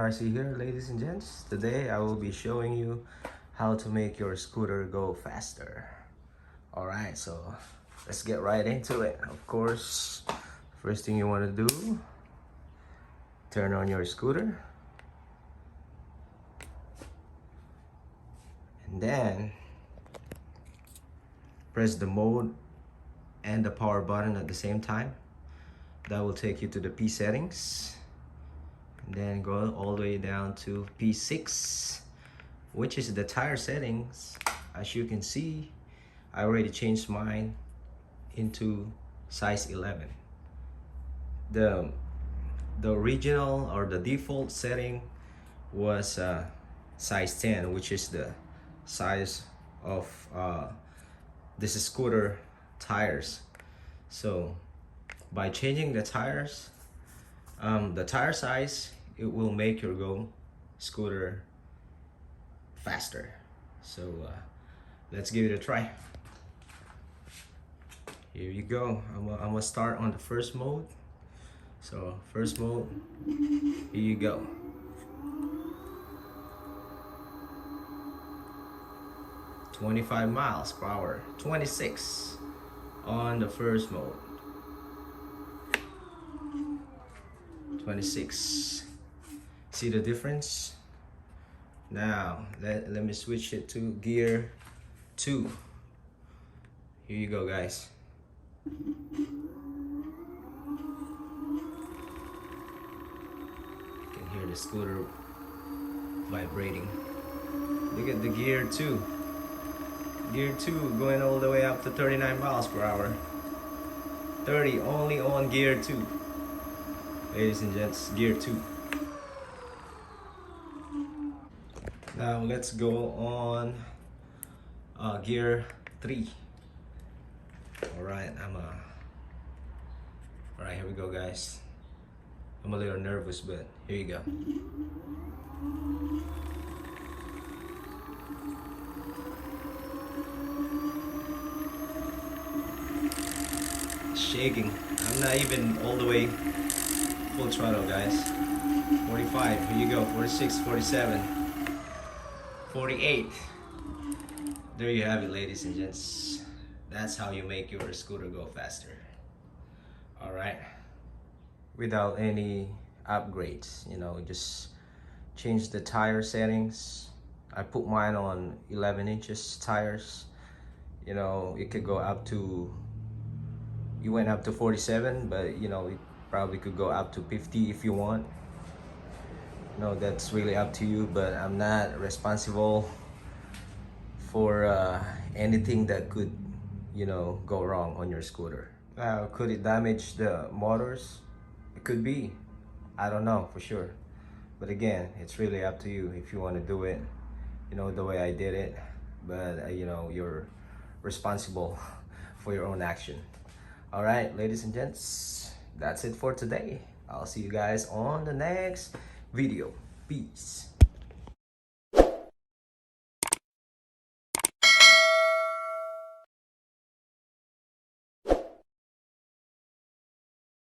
RC here, ladies and gents. Today I will be showing you how to make your scooter go faster. Alright, so let's get right into it. Of course, first thing you want to do, turn on your scooter. And then press the mode and the power button at the same time. That will take you to the P settings. And then go all the way down to P6, which is the tire settings. As you can see, I already changed mine into size 11. The original or the default setting was size 10, which is the size of this scooter tires. So by changing the tires, the tire size, it will make your scooter faster. So let's give it a try. Here you go. I'm gonna start on the first mode. So first mode, here you go. "25 miles per hour, 26 on the first mode. 26. See the difference? Now let me switch it to gear 2. Here you go, guys. You can hear the scooter vibrating. Look at the gear 2. Gear 2 going all the way up to 39 miles per hour. 30 only on gear 2. Ladies and gents, gear 2. Now let's go on gear 3. Alright, Alright, here we go, guys. I'm a little nervous, but here you go. Shaking. I'm not even all the way full throttle, guys. 45, here you go. 46, 47, 48. There you have it, ladies and gents. That's how you make your scooter go faster. Alright, without any upgrades, just change the tire settings. I put mine on 11 inches tires. It could go up to, you went up to 47, but it probably could go up to 50 if you want. That's really up to you, but I'm not responsible for anything that could go wrong on your scooter. Could it damage the motors? It could be. I don't know for sure, but again, it's really up to you if you want to do it the way I did it. But you're responsible for your own action. All right, ladies and gents, that's it for today. I'll see you guys on the next video. Peace.